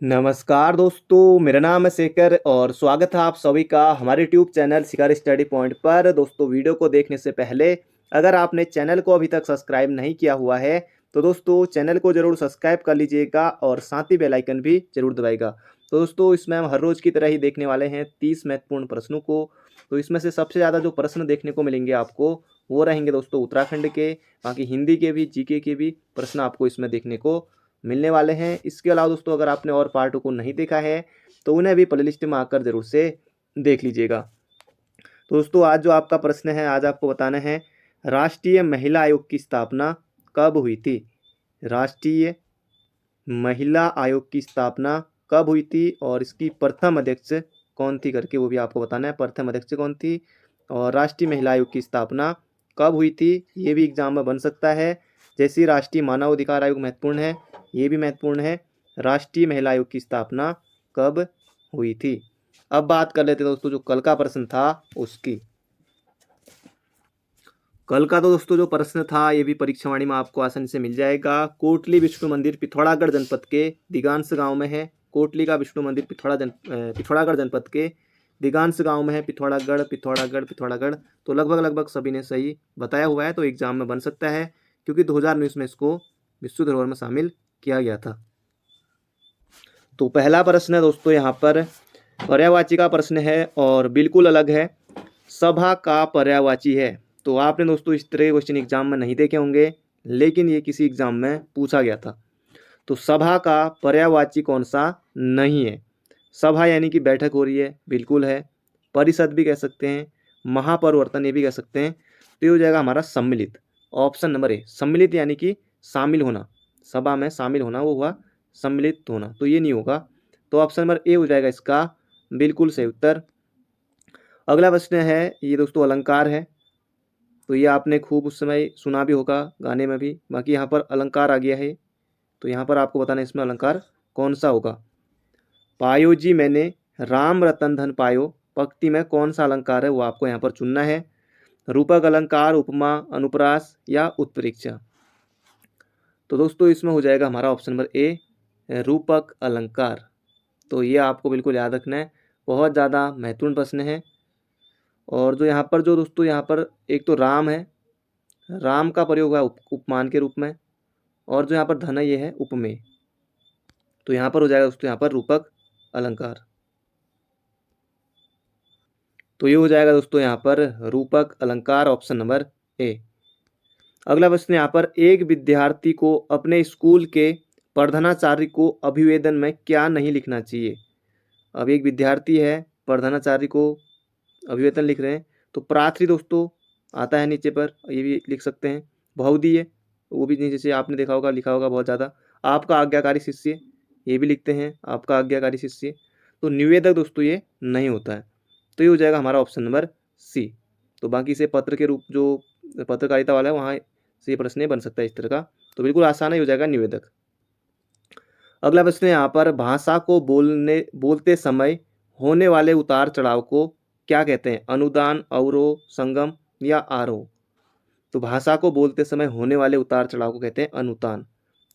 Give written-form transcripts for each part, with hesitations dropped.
नमस्कार दोस्तों, मेरा नाम है शेखर और स्वागत है आप सभी का हमारे यूट्यूब चैनल शिखर स्टडी पॉइंट पर। दोस्तों, वीडियो को देखने से पहले अगर आपने चैनल को अभी तक सब्सक्राइब नहीं किया हुआ है तो दोस्तों चैनल को ज़रूर सब्सक्राइब कर लीजिएगा और साथ ही बेल आइकन भी ज़रूर दबाइएगा। तो दोस्तों, इसमें हम हर रोज़ की तरह ही देखने वाले हैं 30 महत्वपूर्ण प्रश्नों को। तो इसमें से सबसे ज़्यादा जो प्रश्न देखने को मिलेंगे आपको वो रहेंगे दोस्तों उत्तराखंड के, बाकी हिंदी के भी, जीके के भी प्रश्न आपको इसमें देखने को मिलने वाले हैं। इसके अलावा दोस्तों अगर आपने और पार्टों को नहीं देखा है तो उन्हें भी प्लेलिस्ट में आकर ज़रूर से देख लीजिएगा। तो दोस्तों आज जो आपका प्रश्न है, आज आपको बताना है राष्ट्रीय महिला आयोग की स्थापना कब हुई थी। राष्ट्रीय महिला आयोग की स्थापना कब हुई थी और इसकी प्रथम अध्यक्ष कौन थी करके वो भी आपको बताना है। प्रथम अध्यक्ष कौन थी और राष्ट्रीय महिला आयोग की स्थापना कब हुई थी, ये भी एग्जाम में बन सकता है। जैसे राष्ट्रीय मानव अधिकार आयोग महत्वपूर्ण है, ये भी महत्वपूर्ण है। राष्ट्रीय महिला आयोग की स्थापना कब हुई थी। अब बात कर लेते हैं दोस्तों जो कल का प्रश्न था उसकी। कल का तो दोस्तों जो प्रश्न था ये भी परीक्षा वाणी में आपको आसानी से मिल जाएगा। कोटली विष्णु मंदिर पिथौरागढ़ जनपद के दिगांश गांव में है। कोटली का विष्णु मंदिर पिथौरागढ़ जनपद के दिगांश गांव में है। पिथौरागढ़ पिथौरागढ़ पिथौरागढ़, तो लगभग सभी ने सही बताया हुआ है, तो एग्जाम में बन सकता है क्योंकि 2019 में इसको विश्व धरोहर में शामिल किया गया था। तो पहला प्रश्न है दोस्तों यहाँ पर पर्यायवाची का प्रश्न है और बिल्कुल अलग है। सभा का पर्यायवाची है। तो आपने दोस्तों इस तरह के क्वेश्चन एग्जाम में नहीं देखे होंगे, लेकिन ये किसी एग्जाम में पूछा गया था। तो सभा का पर्यायवाची कौन सा नहीं है। सभा यानी कि बैठक हो रही है, बिल्कुल है। परिषद भी कह सकते हैं, महापरिवर्तन ये भी कह सकते हैं। तो ये हो जाएगा हमारा सम्मिलित। ऑप्शन नंबर ए सम्मिलित यानी कि शामिल होना, सभा में शामिल होना वो हुआ सम्मिलित होना, तो ये नहीं होगा। तो ऑप्शन नंबर ए हो जाएगा इसका बिल्कुल सही उत्तर। अगला प्रश्न है ये दोस्तों अलंकार है। तो ये आपने खूब उस समय सुना भी होगा गाने में भी। बाकी यहाँ पर अलंकार आ गया है, तो यहाँ पर आपको बताना है इसमें अलंकार कौन सा होगा। पायो जी मैंने राम रतन धन पायो, पंक्ति में कौन सा अलंकार है वो आपको यहाँ पर चुनना है। रूपक अलंकार, उपमा, अनुप्रास या उत्प्रेक्षा। तो दोस्तों इसमें हो जाएगा हमारा ऑप्शन नंबर ए रूपक अलंकार। तो ये आपको बिल्कुल याद रखना है, बहुत ज़्यादा महत्वपूर्ण प्रश्न है। और जो यहाँ पर जो दोस्तों यहाँ पर एक तो राम है, राम का प्रयोग हुआ है उपमान के रूप में, और जो यहाँ पर धन है ये है उपमेय। तो यहाँ पर हो जाएगा दोस्तों यहाँ पर रूपक अलंकार। तो ये हो जाएगा दोस्तों यहाँ पर रूपक अलंकार, ऑप्शन नंबर ए। अगला प्रश्न यहाँ पर एक विद्यार्थी को अपने स्कूल के प्रधानाचार्य को अभिवेदन में क्या नहीं लिखना चाहिए। अब एक विद्यार्थी है, प्रधानाचार्य को अभिवेदन लिख रहे हैं, तो प्रार्थी दोस्तों आता है नीचे पर, ये भी लिख सकते हैं। बहुधीय वो भी नीचे से आपने देखा होगा, लिखा होगा बहुत ज़्यादा। आपका आज्ञाकारी शिष्य ये भी लिखते हैं, आपका आज्ञाकारी शिष्य। तो निवेदक दोस्तों ये नहीं होता है, तो ये हो जाएगा हमारा ऑप्शन नंबर सी। तो बाकी से पत्र के रूप जो पत्रकारिता वाला है वहाँ से ये प्रश्न बन सकता है इस तरह का, तो बिल्कुल आसान ही हो जाएगा निवेदक। अगला प्रश्न है यहाँ पर भाषा को बोलते समय होने वाले उतार चढ़ाव को क्या कहते हैं। अनुदान, अवरोह, संगम या आरोह। तो भाषा को बोलते समय होने वाले उतार चढ़ाव को कहते हैं अनुतान।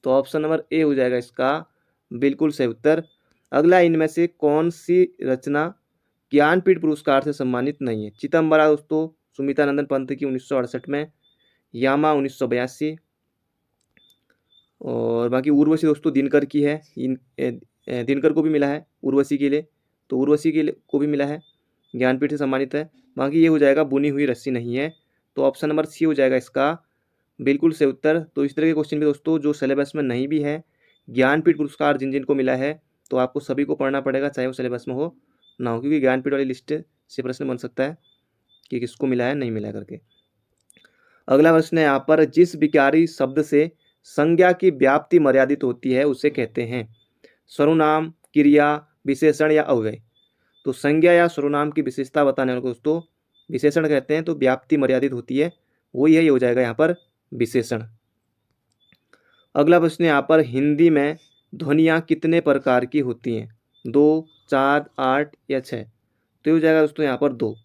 तो ऑप्शन नंबर ए हो जाएगा इसका बिल्कुल सही उत्तर। अगला इनमें से कौन सी रचना ज्ञानपीठ पुरस्कार से सम्मानित नहीं है। चिदम्बरा दोस्तों सुमितानंदन पंत की 1968 में, यामा 1982, और बाकी उर्वशी दोस्तों दिनकर की है। दिनकर को भी मिला है उर्वशी के लिए, तो उर्वशी के लिए को भी मिला है, ज्ञानपीठ से सम्मानित है। बाकी ये हो जाएगा बुनी हुई रस्सी नहीं है। तो ऑप्शन नंबर सी हो जाएगा इसका बिल्कुल सही उत्तर। तो इस तरह के क्वेश्चन भी दोस्तों जो सिलेबस में नहीं भी है, ज्ञानपीठ पुरस्कार जिन जिन को मिला है, तो आपको सभी को पढ़ना पड़ेगा चाहे वो सिलेबस में हो ना हो, क्योंकि ज्ञानपीठ वाली लिस्ट से प्रश्न बन सकता है कि किसको मिला है नहीं मिला करके। अगला प्रश्न है यहाँ पर जिस विकारी शब्द से संज्ञा की व्याप्ति मर्यादित होती है उसे कहते हैं सर्वनाम, क्रिया, विशेषण या अव्यय। तो संज्ञा या सर्वनाम की विशेषता बताने वाले को दोस्तों विशेषण कहते हैं। तो व्याप्ति मर्यादित होती है वही है, ये हो जाएगा यहाँ पर विशेषण। अगला प्रश्न यहाँ पर हिंदी में ध्वनियाँ कितने प्रकार की होती हैं। 2, 4, 8 या 6। तो ये हो जाएगा दोस्तों यहाँ पर 2।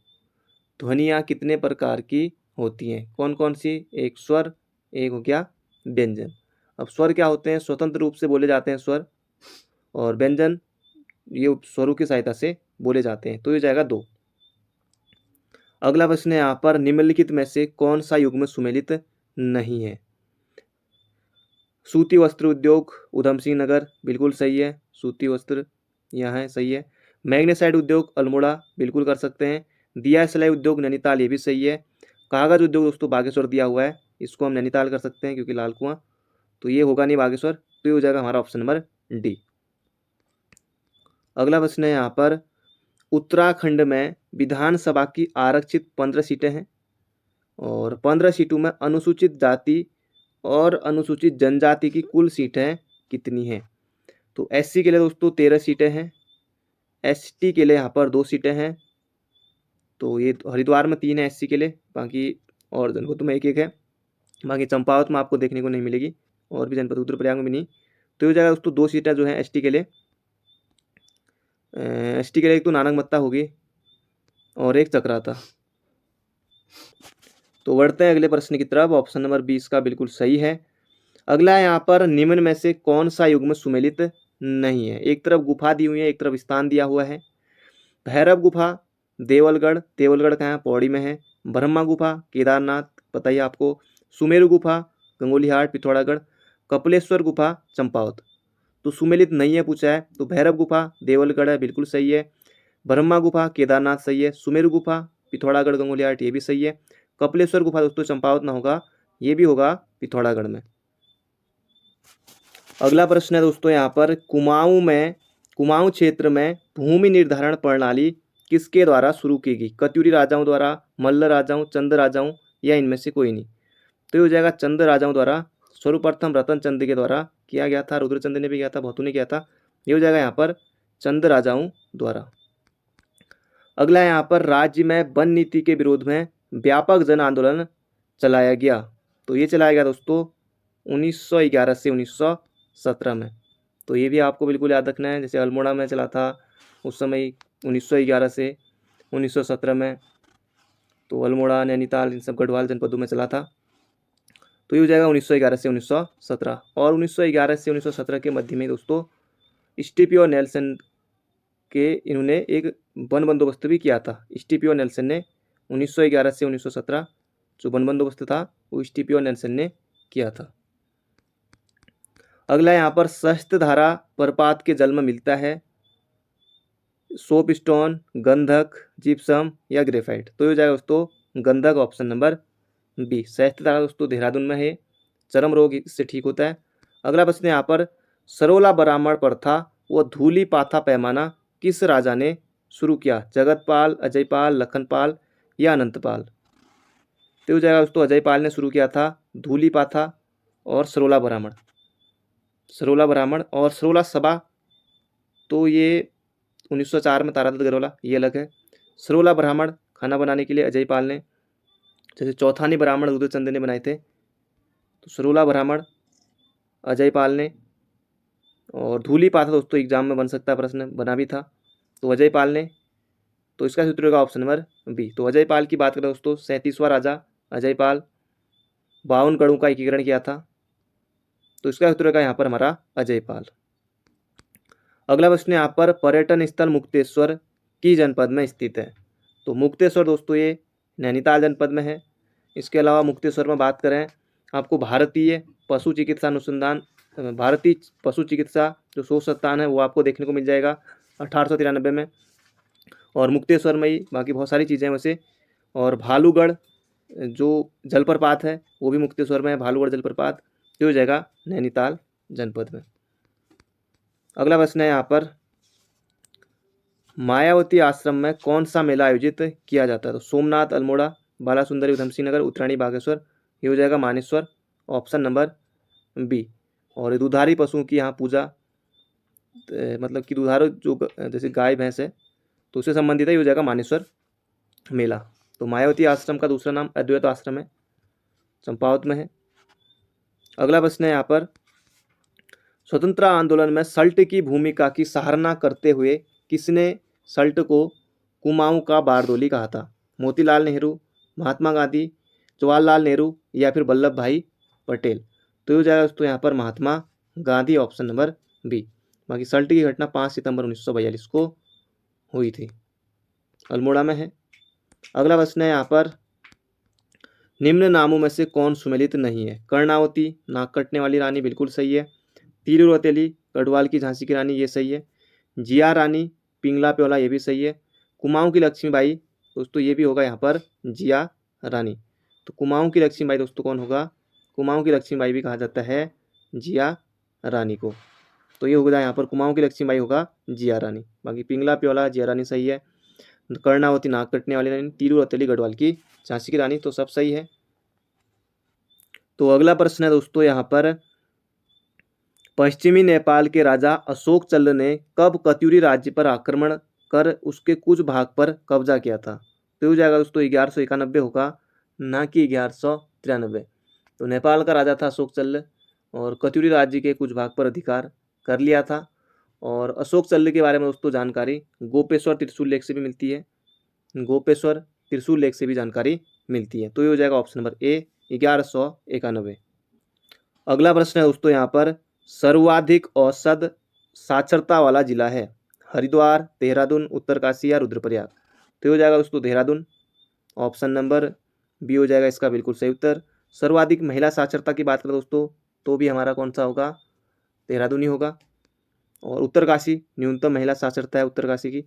ध्वनियाँ कितने प्रकार की होती हैं, कौन कौन सी। एक स्वर, एक हो गया व्यंजन। अब स्वर क्या होते हैं, स्वतंत्र रूप से बोले जाते हैं स्वर, और व्यंजन ये स्वरों की सहायता से बोले जाते हैं, तो ये हो जाएगा 2। अगला प्रश्न है यहाँ पर, निम्नलिखित में से कौन सा युग्म सुमेलित नहीं है? सूती वस्त्र उद्योग उधम सिंह नगर, बिल्कुल सही है, सूती वस्त्र यहाँ है, सही है। मैग्नेसाइड उद्योग अल्मोड़ा, बिल्कुल कर सकते हैं। दिया सिलाई उद्योग नैनीताल, ये भी सही है। कागज उद्योग दोस्तों बागेश्वर दिया हुआ है, इसको हम नैनीताल कर सकते हैं क्योंकि लाल कुआं, तो ये होगा नहीं बागेश्वर, तो ये हो जाएगा हमारा ऑप्शन नंबर डी। अगला प्रश्न है यहाँ पर, उत्तराखंड में विधानसभा की आरक्षित 15 सीटें हैं और 15 सीटों में अनुसूचित जाति और अनुसूचित जनजाति की कुल सीटें कितनी हैं? तो एससी के लिए दोस्तों 13 सीटें हैं, एसटी के लिए यहाँ पर 2 सीटें हैं, तो ये हरिद्वार में 3 है एससी के लिए, बाकी और जनपदों में 1-1 है, बाकी चंपावत में आपको देखने को नहीं मिलेगी, और भी जनपद रुद्रप्रयाग में भी नहीं। तो ये जगह दोस्तों 2 सीटें जो हैं एसटी के लिए, एक तो नानकमत्ता होगी और एक चक्राता। तो बढ़ते हैं अगले प्रश्न की तरफ, ऑप्शन नंबर 20 का बिल्कुल सही है। अगला है यहाँ पर, निम्न में से कौन सा युग्म सुमेलित नहीं है? एक तरफ गुफा दी हुई है, एक तरफ स्थान दिया हुआ है। भैरव गुफा देवलगढ़, देवलगढ़ कहाँ है? पौड़ी में है। ब्रह्मा गुफा केदारनाथ, पता ही आपको। सुमेरु गुफा गंगोलीहाट पिथौरागढ़। कपिलेश्वर गुफा चंपावत। तो सुमेलित नहीं है पूछा है, तो भैरव गुफा देवलगढ़ है, बिल्कुल सही है। ब्रह्मा गुफा केदारनाथ सही है। सुमेरु गुफा पिथौरागढ़ गंगोलीहाट, ये भी सही है। कपिलेश्वर गुफा दोस्तों चंपावत ना होगा, ये भी होगा पिथौरागढ़ में। अगला प्रश्न है दोस्तों यहाँ पर, कुमाऊं क्षेत्र में भूमि निर्धारण प्रणाली किसके द्वारा शुरू की गई? कत्यूरी राजाओं द्वारा, मल्ल राजाओं, चंद राजाओं, या इनमें से कोई नहीं? तो ये हो जाएगा चंद राजाओं द्वारा। सर्वप्रथम रतन चंद के द्वारा किया गया था, रुद्रचंद ने भी किया था, भौतू ने किया था। ये हो जाएगा यहाँ पर चंद राजाओं द्वारा। अगला है यहाँ पर, राज्य में वन नीति के विरोध में व्यापक जन आंदोलन चलाया गया। तो ये चलाया गया दोस्तों 1911 से 1917 में। तो ये भी आपको बिल्कुल याद रखना है, जैसे अल्मोड़ा में चला था उस समय 1911 से 1917 में, तो अल्मोड़ा नैनीताल इन सब गढ़वाल जनपदों में चला था। तो ये हो जाएगा 1911 से 1917। और 1911 से 1917 के मध्य में दोस्तों स्टीपियो नेल्सन के इन्होंने एक वन बंदोबस्त भी किया था। स्टीपियो नेल्सन ने 1911 से 1917 जो वन बंदोबस्त था वो स्टीपियो नेल्सन ने किया था। अगला यहाँ पर, सहस्त्रधारा प्रपात के जल में मिलता है सोपस्टोन, गंधक, जिप्सम या ग्रेफाइट? तो ये हो जाएगा दोस्तों गंधक, ऑप्शन नंबर बी। सहस्त्रधारा दोस्तों देहरादून में है, चर्म रोग इससे ठीक होता है। अगला प्रश्न यहाँ पर, सरोला ब्राह्मण प्रथा व धूली पाथा पैमाना किस राजा ने शुरू किया? जगतपाल, अजयपाल, लखनपाल या अनंतपाल? तो हो जाएगा दोस्तों अजयपाल ने शुरू किया था धूली पाथा और सरोला ब्राह्मण। और सरोला सभा तो ये 1904 में तारादत्त गरोला, ये अलग है। सरोला ब्राह्मण खाना बनाने के लिए अजयपाल ने, जैसे चौथानी ब्राह्मण रुद्रचंद ने बनाए थे, तो सरोला ब्राह्मण अजयपाल ने। और धूली पाथा दोस्तों एग्जाम में बन सकता है प्रश्न, बना भी था, तो अजयपाल ने। तो इसका सूत्र होगा ऑप्शन नंबर बी। तो अजयपाल की बात करें दोस्तों, 37वां राजा अजयपाल, 52 गढ़ों का एकीकरण किया था, तो इसका सूत्र होगा यहाँ पर हमारा अजयपाल। अगला प्रश्न यहाँ पर, पर्यटन स्थल मुक्तेश्वर की जनपद में स्थित है? तो मुक्तेश्वर दोस्तों ये नैनीताल जनपद में है। इसके अलावा मुक्तेश्वर में बात करें आपको भारतीय पशु चिकित्सा अनुसंधान, भारतीय पशु चिकित्सा जो शोध संस्थान है वो आपको देखने को मिल जाएगा 1893 में, और मुक्तेश्वर में ही बाकी बहुत सारी चीज़ें वैसे। और भालूगढ़ जो जलप्रपात है वो भी मुक्तेश्वर में है, भालूगढ़ जलप्रपात, जो हो जाएगा नैनीताल जनपद में। अगला प्रश्न है यहाँ पर, मायावती आश्रम में कौन सा मेला आयोजित किया जाता है? तो सोमनाथ अल्मोड़ा, बालासुंदरी उधमसिंह नगर, उत्तरायणी बागेश्वर, ये हो जाएगा मानेश्वर, ऑप्शन नंबर बी। और दुधारी पशुओं की यहाँ पूजा, मतलब कि दुधारू जो जैसे गाय भैंस है तो उससे संबंधित है, ये हो जाएगा मानेश्वर मेला। तो मायावती आश्रम का दूसरा नाम अद्वैत आश्रम है, चंपावत में है। अगला प्रश्न है यहाँ पर, स्वतंत्रता आंदोलन में सल्ट की भूमिका की सराहना करते हुए किसने सल्ट को कुमाऊं का बारदोली कहा था? मोतीलाल नेहरू, महात्मा गांधी, जवाहरलाल नेहरू या फिर वल्लभ भाई पटेल? तो ये हो जाएगा दोस्तों यहाँ पर Mahatma Gandhi, option number B. बाकी सल्ट की घटना 5 सितंबर 1942 को हुई थी, अल्मोड़ा में है। अगला प्रश्न है यहाँ पर, निम्न नामों में से कौन सुमेलित नहीं है? कर्णावती, नाक कटने वाली रानी, बिल्कुल सही है। तीलू रौतेली, गढ़वाल की झांसी की रानी, ये सही है। जिया रानी, पिंगला प्योला, ये भी सही है। कुमाऊं की लक्ष्मीबाई, दोस्तों ये भी होगा यहाँ पर जिया रानी। तो कुमाऊं की लक्ष्मीबाई दोस्तों कौन होगा? कुमाऊं की लक्ष्मीबाई भी कहा जाता है जिया रानी को। तो ये होगा यहाँ पर कुमाऊं की लक्ष्मीबाई होगा जिया रानी। बाकी पिंगला प्योला, जिया रानी सही है। कर्णावती, नाक कटने वाली रानी, तीलू रौतेली, गढ़वाल की झांसी की रानी, तो सब सही है। तो अगला प्रश्न है दोस्तों यहाँ पर, पश्चिमी नेपाल के राजा अशोक चल्ल ने कब कत्यूरी राज्य पर आक्रमण कर उसके कुछ भाग पर कब्जा किया था? तो हो जाएगा दोस्तों 1191 होगा, ना कि 1193। तो नेपाल का राजा था अशोक चल्ल और कत्यूरी राज्य के कुछ भाग पर अधिकार कर लिया था। और अशोक चल्ल के बारे में दोस्तों जानकारी गोपेश्वर त्रिशूल लेख से भी मिलती है, गोपेश्वर त्रिशूल लेख से भी जानकारी मिलती है। तो ये हो जाएगा ऑप्शन नंबर ए 1191। अगला प्रश्न है दोस्तों यहाँ पर, सर्वाधिक औसत साक्षरता वाला जिला है? हरिद्वार, देहरादून, उत्तरकाशी या रुद्रप्रयाग? तो हो जाएगा दोस्तों देहरादून, ऑप्शन नंबर बी हो जाएगा इसका बिल्कुल सही उत्तर। सर्वाधिक महिला साक्षरता की बात करें दोस्तों तो भी हमारा कौन सा होगा? देहरादून ही होगा। और उत्तरकाशी, न्यूनतम महिला साक्षरता है उत्तरकाशी की।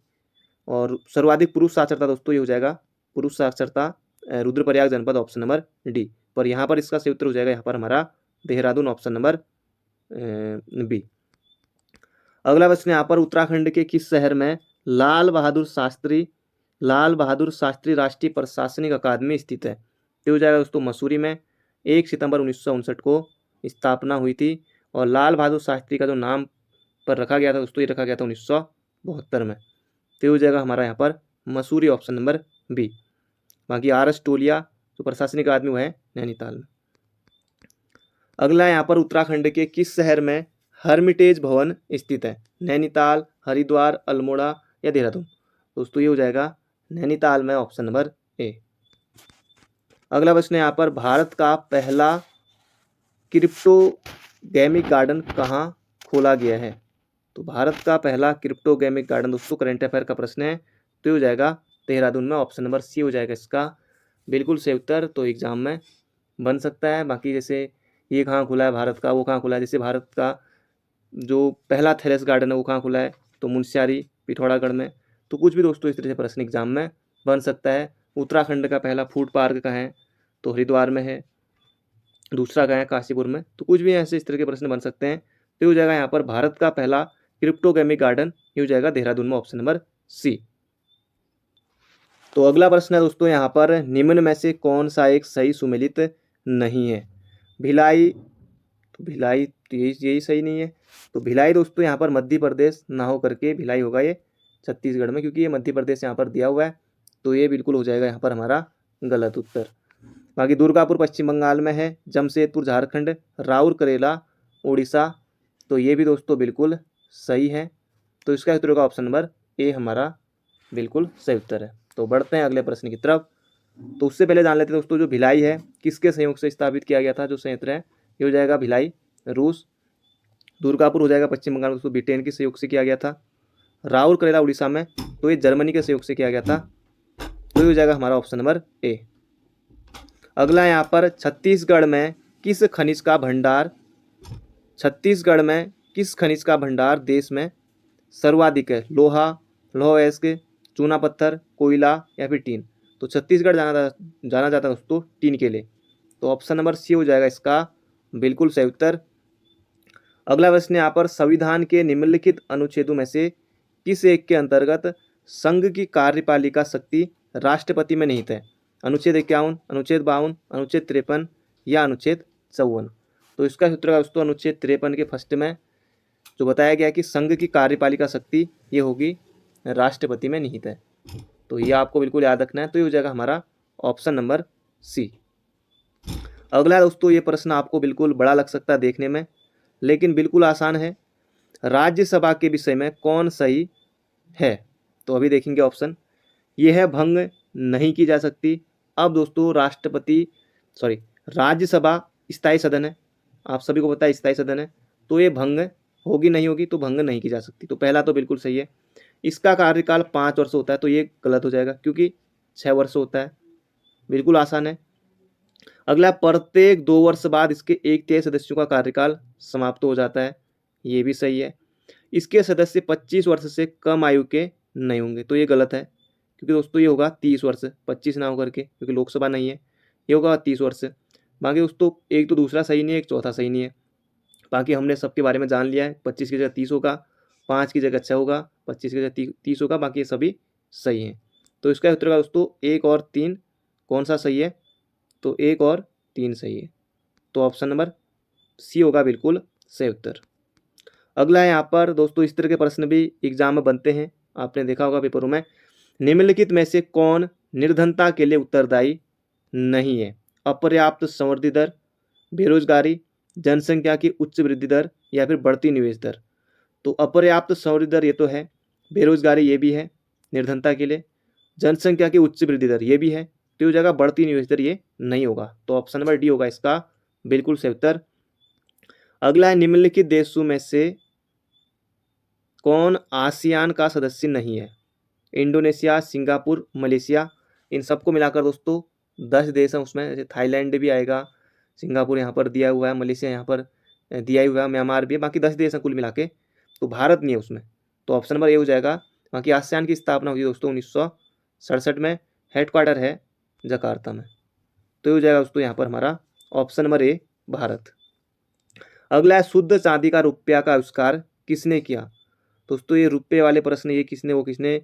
और सर्वाधिक पुरुष साक्षरता दोस्तों ये हो जाएगा पुरुष साक्षरता रुद्रप्रयाग जनपद, ऑप्शन नंबर डी। पर यहाँ पर इसका सही उत्तर हो जाएगा यहाँ पर हमारा देहरादून, ऑप्शन नंबर बी। अगला प्रश्न यहाँ पर, उत्तराखंड के किस शहर में लाल बहादुर शास्त्री राष्ट्रीय प्रशासनिक अकादमी स्थित है? तो हो जाएगा दोस्तों मसूरी में। 1 सितंबर 1959 को स्थापना हुई थी और लाल बहादुर शास्त्री का जो नाम पर रखा गया था दोस्तों, ये रखा गया था 1972 में। तो हो जाएगा हमारा यहाँ पर मसूरी, ऑप्शन नंबर बी। बाकी RS टोलिया जो प्रशासनिक अकादमी वो है नैनीताल में। अगला यहाँ पर, उत्तराखंड के किस शहर में हर्मिटेज भवन स्थित है? नैनीताल, हरिद्वार, अल्मोड़ा या देहरादून? दोस्तों ये हो जाएगा नैनीताल में, ऑप्शन नंबर ए। अगला प्रश्न यहाँ पर, भारत का पहला क्रिप्टोगेमिक गार्डन कहाँ खोला गया है? तो भारत का पहला क्रिप्टोगेमिक गार्डन दोस्तों करंट अफेयर का प्रश्न है, तो हो जाएगा देहरादून में, ऑप्शन नंबर सी हो जाएगा इसका बिल्कुल सही उत्तर। तो एग्जाम में बन सकता है। बाकी जैसे ये कहाँ खुला है भारत का, वो कहाँ खुला है, जैसे भारत का जो पहला थेरेस गार्डन है वो कहाँ खुला है, तो मुंशियारी पिथौरागढ़ में। तो कुछ भी दोस्तों इस तरह से प्रश्न एग्जाम में बन सकता है। उत्तराखंड का पहला फूड पार्क कहाँ है, तो हरिद्वार में है। दूसरा कहाँ है, काशीपुर में। तो कुछ भी ऐसे इस तरह के प्रश्न बन सकते हैं। तो हो जाएगा यहाँ पर भारत का पहला क्रिप्टोगेमिक गार्डन, ये हो जाएगा देहरादून में, ऑप्शन नंबर सी। तो अगला प्रश्न है दोस्तों यहाँ पर, निम्न में से कौन सा एक सही सुमेलित नहीं है? भिलाई, तो भिलाई तो यही सही नहीं है। तो भिलाई दोस्तों यहाँ पर मध्य प्रदेश ना हो करके भिलाई होगा ये छत्तीसगढ़ में, क्योंकि ये मध्य प्रदेश यहाँ पर दिया हुआ है। तो ये बिल्कुल हो जाएगा यहाँ पर हमारा गलत उत्तर। बाकी दुर्गापुर पश्चिम बंगाल में है, जमशेदपुर झारखंड, राउरकेला उड़ीसा, तो ये भी दोस्तों बिल्कुल सही है। तो इसका उत्तर होगा ऑप्शन नंबर ए हमारा बिल्कुल सही उत्तर है। तो बढ़ते हैं अगले प्रश्न की तरफ। तो उससे पहले जान लेते हैं दोस्तों, जो भिलाई है किसके सहयोग से स्थापित किया गया था? जो संयंत्र है ये हो जाएगा भिलाई रूस। दुर्गापुर हो जाएगा पश्चिम बंगाल दोस्तों, ब्रिटेन के सहयोग से किया गया था। राउरकेला उड़ीसा में, तो ये जर्मनी के सहयोग से किया गया था। तो ये हो जाएगा हमारा ऑप्शन नंबर ए। अगला यहाँ पर, छत्तीसगढ़ में किस खनिज का भंडार देश में सर्वाधिक है? लोहा, लौह अयस्क, चूना पत्थर, कोयला या फिर टीन? तो छत्तीसगढ़ जाना जाता है दोस्तों टीन के लिए। तो ऑप्शन नंबर सी हो जाएगा इसका बिल्कुल सही उत्तर। अगला प्रश्न यहाँ पर, संविधान के निम्नलिखित अनुच्छेदों में से किस एक के अंतर्गत संघ की कार्यपालिका शक्ति राष्ट्रपति में निहित है? अनुच्छेद 51, अनुच्छेद 52, अनुच्छेद 53 या अनुच्छेद 54? तो इसका उत्तर है दोस्तों अनुच्छेद 53 के फर्स्ट में जो बताया गया कि संघ की कार्यपालिका शक्ति ये होगी राष्ट्रपति में निहित है। तो ये आपको बिल्कुल याद रखना है। तो ये हो जाएगा हमारा ऑप्शन नंबर सी। अगला दोस्तों, ये प्रश्न आपको बिल्कुल बड़ा लग सकता है देखने में, लेकिन बिल्कुल आसान है। राज्यसभा के विषय में कौन सही है? तो अभी देखेंगे ऑप्शन। यह है भंग नहीं की जा सकती। अब दोस्तों राज्यसभा स्थायी सदन है, आप सभी को पता है स्थायी सदन है, तो ये भंग होगी नहीं होगी तो भंग नहीं की जा सकती। तो पहला तो बिल्कुल सही है। इसका कार्यकाल 5 वर्ष होता है तो ये गलत हो जाएगा क्योंकि 6 वर्ष होता है। बिल्कुल आसान है। अगला, प्रत्येक 2 वर्ष बाद इसके 1/3 सदस्यों का कार्यकाल समाप्त हो जाता है। ये भी सही है। इसके सदस्य 25 वर्ष से कम आयु के नहीं होंगे तो ये गलत है क्योंकि दोस्तों ये होगा 30 वर्ष, 25 ना होकर के, क्योंकि लोकसभा नहीं है। ये होगा 30 वर्ष। बाकी दोस्तों एक तो दूसरा सही नहीं है, एक चौथा सही नहीं है। बाकी हमने सबके बारे में जान लिया है। 25 की जगह 30 होगा, 5 की जगह 6 होगा, 25 की जगह 30 होगा, बाकी ये सभी सही हैं। तो इसका उत्तर का दोस्तों 1 और 3 कौन सा सही है? तो 1 और 3 सही है। तो ऑप्शन नंबर सी होगा बिल्कुल सही उत्तर। अगला है यहाँ पर दोस्तों, इस तरह के प्रश्न भी एग्जाम में बनते हैं, आपने देखा होगा पेपरों में। निम्नलिखित में से कौन निर्धनता के लिए उत्तरदायी नहीं है? अपर्याप्त संवृद्धि दर, बेरोजगारी, जनसंख्या की उच्च वृद्धि दर या फिर बढ़ती निवेश दर। तो अपर्याप्त संवृद्धि दर ये तो है, बेरोजगारी ये भी है निर्धनता के लिए, जनसंख्या की उच्च वृद्धि दर ये भी है, तो ये जगह बढ़ती निवेश दर ये नहीं होगा। तो ऑप्शन नंबर डी होगा इसका बिल्कुल सही उत्तर। अगला है, निम्नलिखित देशों में से कौन आसियान का सदस्य नहीं है? Indonesia, Singapore, Malaysia. इन सबको मिलाकर दोस्तों 10 देश हैं उसमें, जैसे थाईलैंड भी आएगा, सिंगापुर यहाँ पर दिया हुआ है, मलेशिया यहाँ पर दिया हुआ है, म्यांमार भी है, बाकी 10 देश हैं कुल मिला के। तो भारत नहीं है उसमें, तो ऑप्शन नंबर ए हो जाएगा। बाकी आसियान की स्थापना हुई दोस्तों 1967 में, हेडक्वार्टर है जकार्ता में। तो ये हो जाएगा दोस्तों यहाँ पर हमारा ऑप्शन नंबर ए भारत। अगला है, शुद्ध चांदी का रुपया का आविष्कार किसने किया? दोस्तों ये रुपये वाले प्रश्न, ये किसने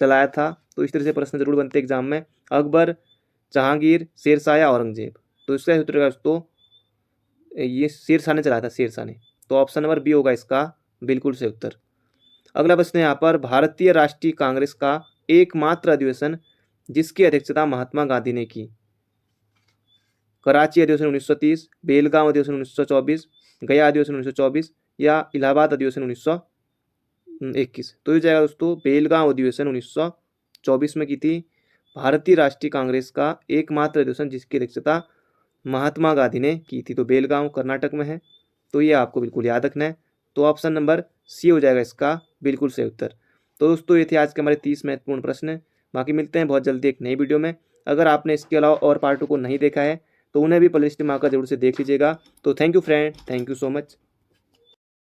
चलाया था? तो इस तरह से प्रश्न जरूर बनते एग्जाम में। अकबर, जहांगीर, शेरशाह या औरंगजेब। तो इसका उत्तर दोस्तों ये शेरशाह ने चलाया था, शेरशाह ने। तो ऑप्शन नंबर बी होगा इसका बिल्कुल सही उत्तर। अगला प्रश्न है यहाँ पर, भारतीय राष्ट्रीय कांग्रेस का एकमात्र अधिवेशन जिसकी अध्यक्षता महात्मा गांधी ने की? कराची अधिवेशन 1930, बेलगांव अधिवेशन 1924, गया अधिवेशन 1924 या इलाहाबाद अधिवेशन 1921। तो ये जाएगा दोस्तों बेलगांव अधिवेशन 1924 में की थी भारतीय राष्ट्रीय कांग्रेस का एकमात्र अधिवेशन जिसकी अध्यक्षता महात्मा गांधी ने की थी। तो बेलगांव कर्नाटक में है, तो ये आपको बिल्कुल याद रखना है। तो ऑप्शन नंबर सी हो जाएगा इसका बिल्कुल सही उत्तर। तो दोस्तों ये थे आज के हमारे 30 महत्वपूर्ण प्रश्न। बाकी मिलते हैं बहुत जल्दी एक नई वीडियो में। अगर आपने इसके अलावा और पार्टों को नहीं देखा है तो उन्हें भी प्लेलिस्ट में आकर जरूर से देख लीजिएगा। तो thank you friend, thank you so much.